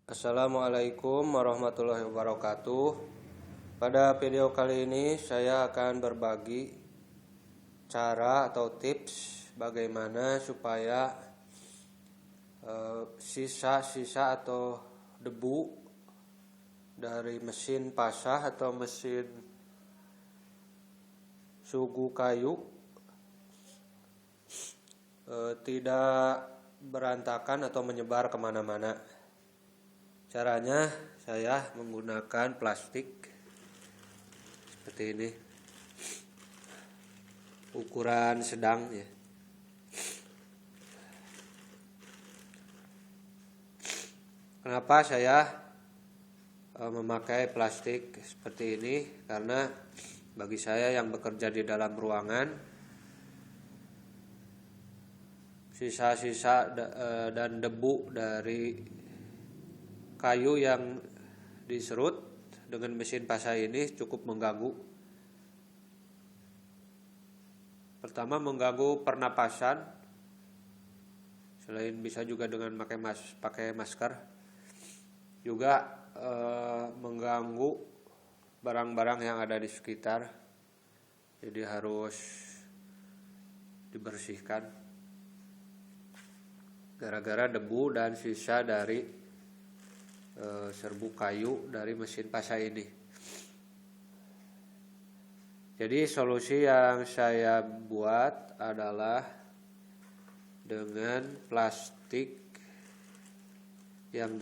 Assalamualaikum warahmatullahi wabarakatuh. Pada video kali ini saya akan berbagi cara atau tips bagaimana supaya sisa-sisa atau debu dari mesin pasah atau mesin sugu kayu tidak berantakan atau menyebar kemana-mana. Caranya saya menggunakan plastik seperti ini, ukuran sedang ya. Kenapa saya memakai plastik seperti ini? Karena bagi saya yang bekerja di dalam ruangan, sisa-sisa dan debu dari kayu yang diserut dengan mesin pasah ini cukup mengganggu. Pertama, mengganggu pernapasan. Selain bisa juga dengan pakai masker, juga mengganggu barang-barang yang ada di sekitar. Jadi harus dibersihkan gara-gara debu dan sisa dari serbu kayu dari mesin pasah ini. Jadi solusi yang saya buat adalah dengan plastik yang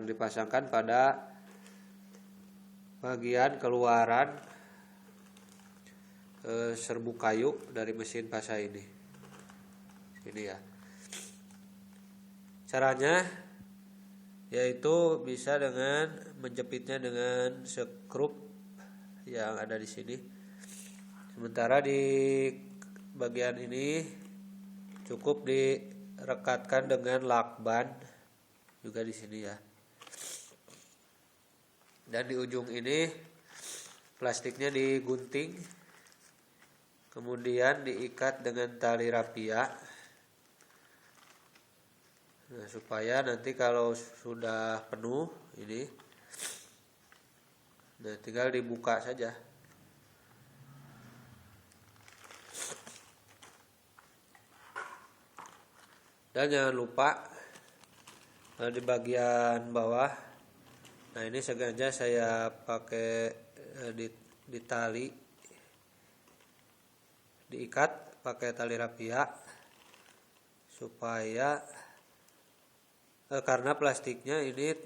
dipasangkan pada bagian keluaran serbu kayu dari mesin pasah ini. Ini ya. Caranya yaitu bisa dengan menjepitnya dengan skrup yang ada di sini. Sementara di bagian ini cukup direkatkan dengan lakban juga di sini ya. Dan di ujung ini plastiknya digunting, kemudian diikat dengan tali rapia. Nah, supaya nanti kalau sudah penuh ini, nah tinggal dibuka saja. Dan jangan lupa di bagian bawah, nah ini sengaja saya pakai di tali, diikat pakai tali rapia supaya karena plastiknya ini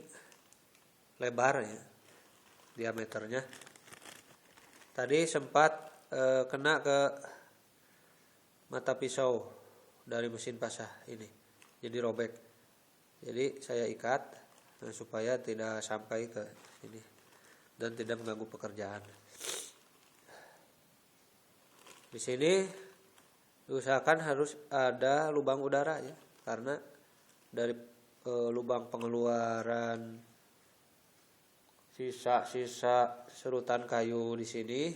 lebar ya, diameternya. Tadi sempat kena ke mata pisau dari mesin pasah ini, jadi robek. Jadi saya ikat supaya tidak sampai ke sini dan tidak mengganggu pekerjaan. Di sini diusahakan harus ada lubang udara ya, karena dari lubang pengeluaran sisa-sisa serutan kayu di sini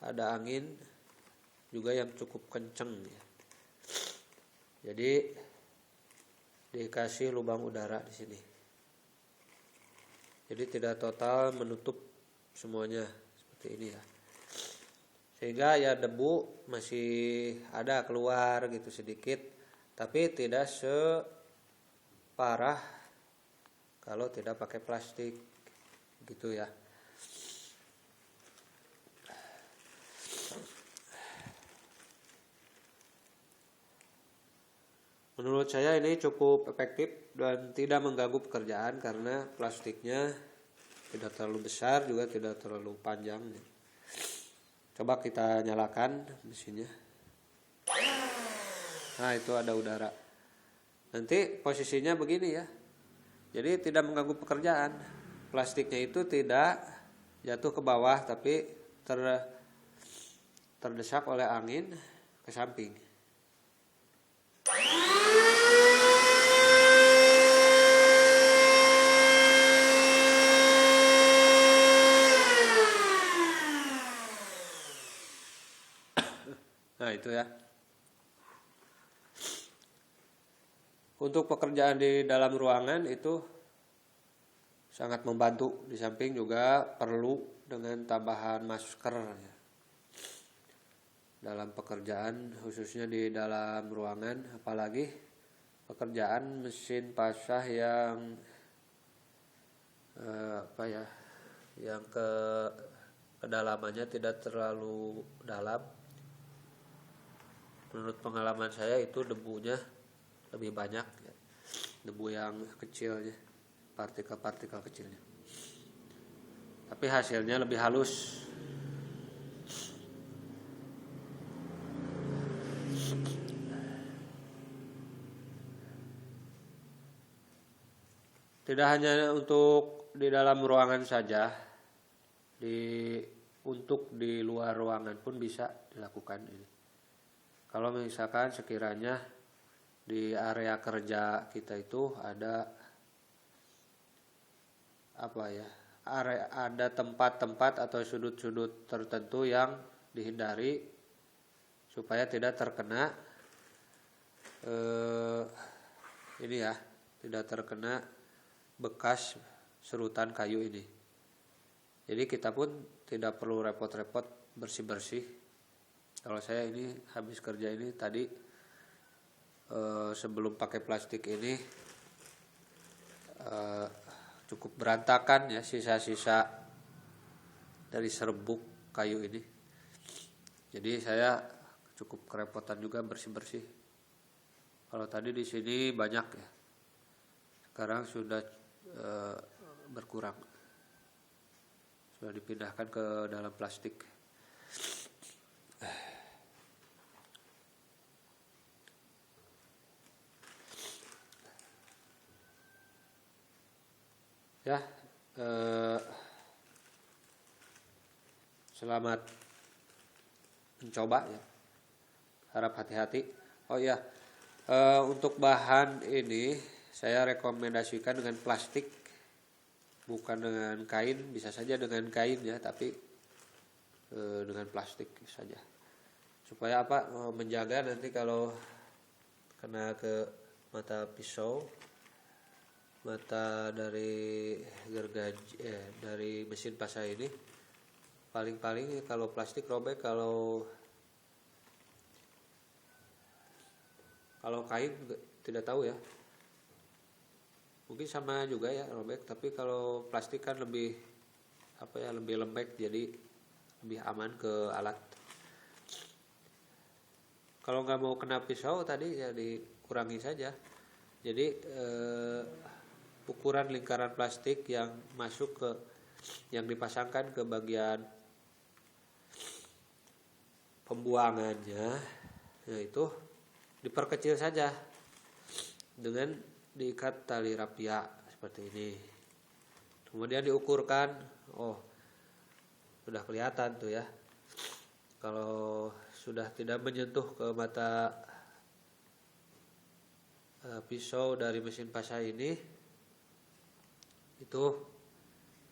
ada angin juga yang cukup kenceng ya. Jadi dikasih lubang udara di sini. Jadi tidak total menutup semuanya seperti ini ya. Sehingga ya debu masih ada keluar gitu sedikit, tapi tidak parah kalau tidak pakai plastik gitu ya. Menurut saya ini cukup efektif dan tidak mengganggu pekerjaan karena plastiknya tidak terlalu besar juga tidak terlalu panjang. Coba kita nyalakan mesinnya. Nah, itu ada udara. Nanti posisinya begini ya. Jadi tidak mengganggu pekerjaan. Plastiknya itu tidak jatuh ke bawah tapi terdesak oleh angin ke samping. Nah, itu ya. Untuk pekerjaan di dalam ruangan itu sangat membantu, di samping juga perlu dengan tambahan masker ya. Dalam pekerjaan khususnya di dalam ruangan, apalagi pekerjaan mesin pasah yang yang kedalamannya tidak terlalu dalam. Menurut pengalaman saya itu debunya lebih banyak ya. Debu yang kecilnya, partikel-partikel kecilnya, tapi hasilnya lebih halus. Tidak hanya untuk di dalam ruangan saja, untuk di luar ruangan pun bisa dilakukan ini. Kalau misalkan sekiranya di area kerja kita itu ada ada tempat-tempat atau sudut-sudut tertentu yang dihindari supaya tidak terkena tidak terkena bekas serutan kayu ini. Jadi kita pun tidak perlu repot-repot bersih-bersih. Kalau saya ini habis kerja ini tadi sebelum pakai plastik ini cukup berantakan ya, sisa-sisa dari serbuk kayu ini. Jadi saya cukup kerepotan juga bersih-bersih. Kalau tadi di sini banyak ya, sekarang sudah berkurang, sudah dipindahkan ke dalam plastik. Ya, selamat mencoba ya, harap hati-hati. Oh ya, untuk bahan ini saya rekomendasikan dengan plastik, bukan dengan kain. Bisa saja dengan kain ya, tapi dengan plastik saja. Supaya menjaga nanti kalau kena ke mata pisau, mata dari gergaji dari mesin pasah ini, paling-paling kalau plastik robek, kalau kain tidak tahu ya. Mungkin sama juga ya robek, tapi kalau plastik kan lebih lebih lembek, jadi lebih aman ke alat. Kalau nggak mau kena pisau tadi ya dikurangi saja. Jadi ukuran lingkaran plastik yang dipasangkan ke bagian pembuangannya, yaitu diperkecil saja dengan diikat tali rapia seperti ini. Kemudian diukurkan, sudah kelihatan tuh ya. Kalau sudah tidak menyentuh ke mata pisau dari mesin pasah ini, itu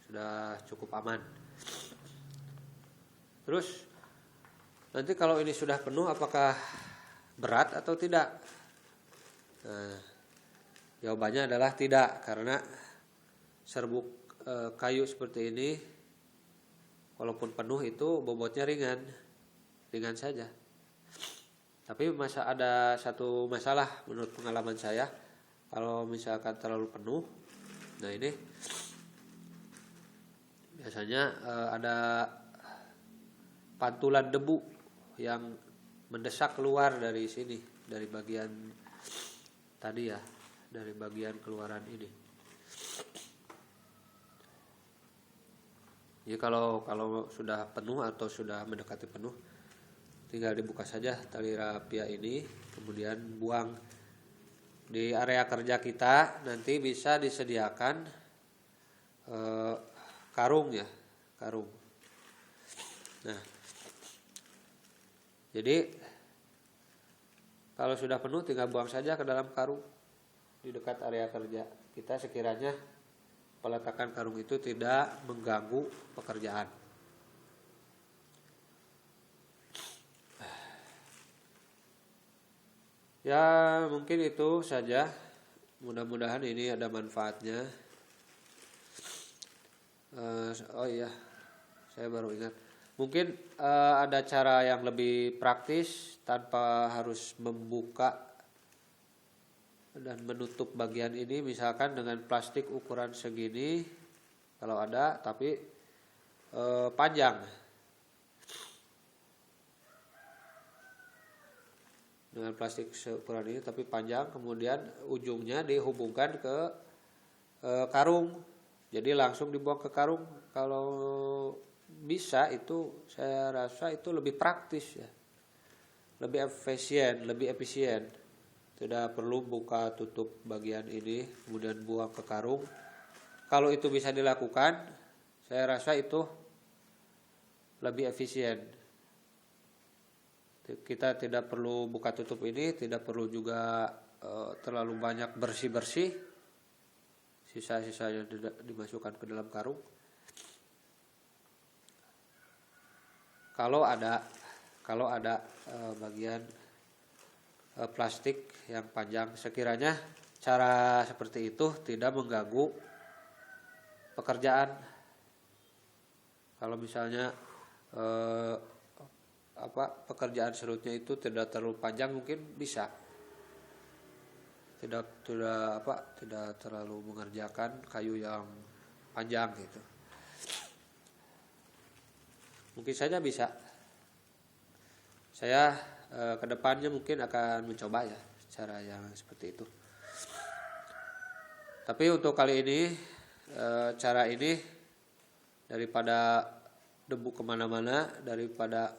sudah cukup aman. Terus nanti kalau ini sudah penuh, apakah berat atau tidak? Nah, jawabannya adalah tidak, karena serbuk kayu seperti ini walaupun penuh itu bobotnya ringan saja. Tapi ada satu masalah menurut pengalaman saya, kalau misalkan terlalu penuh, nah ini biasanya ada pantulan debu yang mendesak keluar dari sini, dari bagian tadi ya, dari bagian keluaran ini. Jadi kalau sudah penuh atau sudah mendekati penuh, tinggal dibuka saja tali rapia ini, kemudian buang. Di area kerja kita nanti bisa disediakan karung. Nah, jadi kalau sudah penuh tinggal buang saja ke dalam karung di dekat area kerja kita, sekiranya peletakan karung itu tidak mengganggu pekerjaan. Ya, mungkin itu saja Mudah-mudahan ini ada manfaatnya. Oh iya, saya baru ingat. Mungkin ada cara yang lebih praktis tanpa harus membuka dan menutup bagian ini, misalkan dengan plastik ukuran segini kalau ada, tapi panjang. Dengan plastik seukuran ini tapi panjang, kemudian ujungnya dihubungkan ke karung, jadi langsung dibuang ke karung. Kalau bisa itu saya rasa itu lebih praktis ya, lebih efisien, tidak perlu buka tutup bagian ini kemudian buang ke karung. Kalau itu bisa dilakukan, saya rasa itu lebih efisien. Kita tidak perlu buka tutup ini, tidak perlu juga terlalu banyak bersih-bersih. Sisa-sisanya dimasukkan ke dalam karung. Kalau ada bagian plastik yang panjang, sekiranya cara seperti itu tidak mengganggu pekerjaan. Kalau misalnya pekerjaan serutnya itu tidak terlalu panjang, mungkin bisa tidak terlalu mengerjakan kayu yang panjang gitu. Mungkin saja bisa. Saya kedepannya mungkin akan mencoba ya cara yang seperti itu. Tapi untuk kali ini cara ini, daripada debu kemana-mana, daripada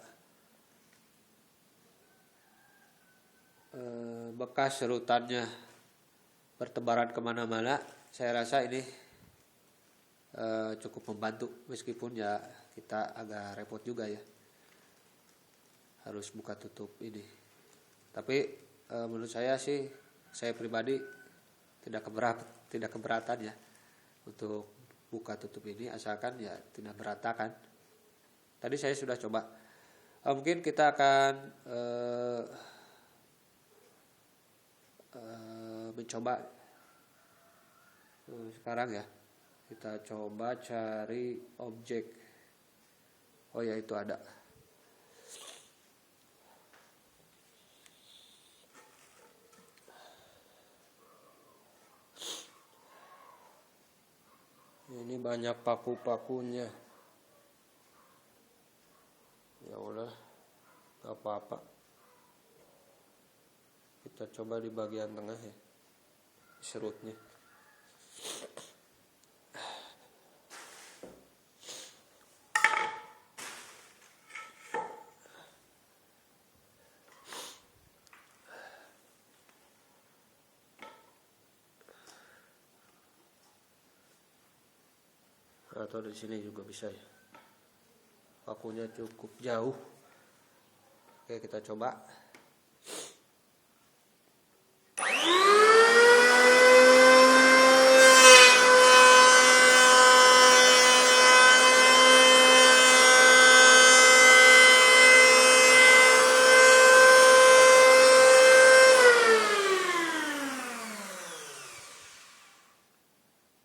bekas serutannya bertebaran kemana-mana, saya rasa ini cukup membantu, meskipun ya kita agak repot juga ya harus buka tutup ini. Tapi menurut saya sih, saya pribadi tidak keberatan ya untuk buka tutup ini, asalkan ya tidak berantakan. Tadi saya sudah coba. Mungkin kita akan mencoba sekarang ya. Kita coba cari objek. Oh ya, itu ada. Ini banyak paku-pakunya. Ya udah, gak apa-apa. Kita coba di bagian tengah ya, serutnya. Atau di sini juga bisa ya. Pakunya cukup jauh. Oke, kita coba.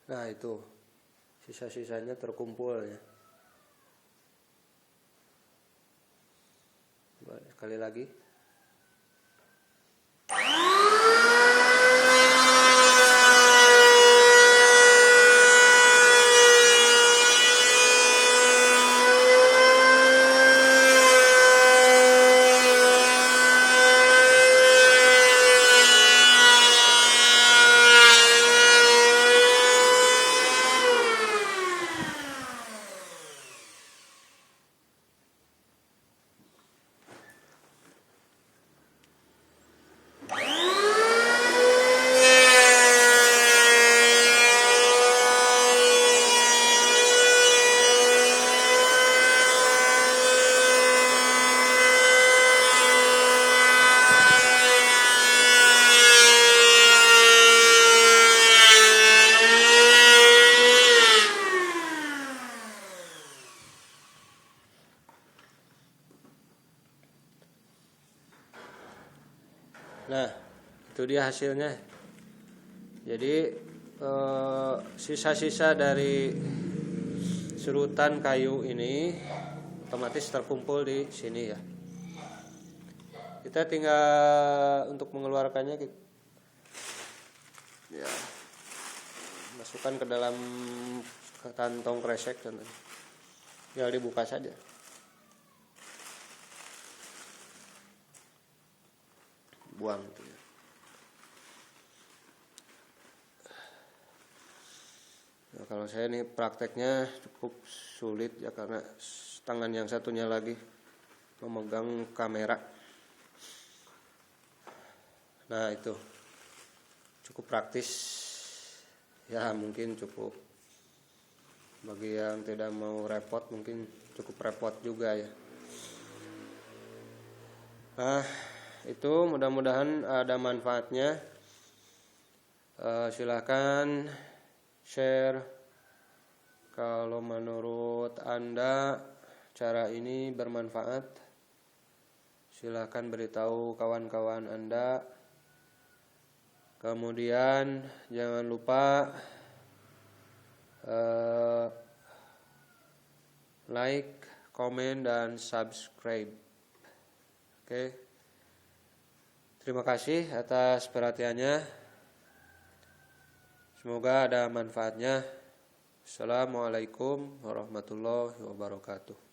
Nah, itu sisa-sisanya terkumpul ya. Sekali lagi. Nah, itu dia hasilnya. Jadi sisa-sisa dari serutan kayu ini otomatis terkumpul di sini ya. Kita tinggal untuk mengeluarkannya ya, masukkan ke dalam kantong kresek dan tinggal dibuka saja. Buang itu ya. Nah, kalau saya ini prakteknya cukup sulit ya karena tangan yang satunya lagi memegang kamera. Nah itu cukup praktis ya, mungkin cukup bagi yang tidak mau repot mungkin cukup repot juga ya. Nah itu mudah-mudahan ada manfaatnya. Silahkan share kalau menurut Anda cara ini bermanfaat. Silahkan beritahu kawan-kawan Anda. Kemudian jangan lupa like, komen, dan subscribe. Oke. Terima kasih atas perhatiannya. Semoga ada manfaatnya. Assalamualaikum warahmatullahi wabarakatuh.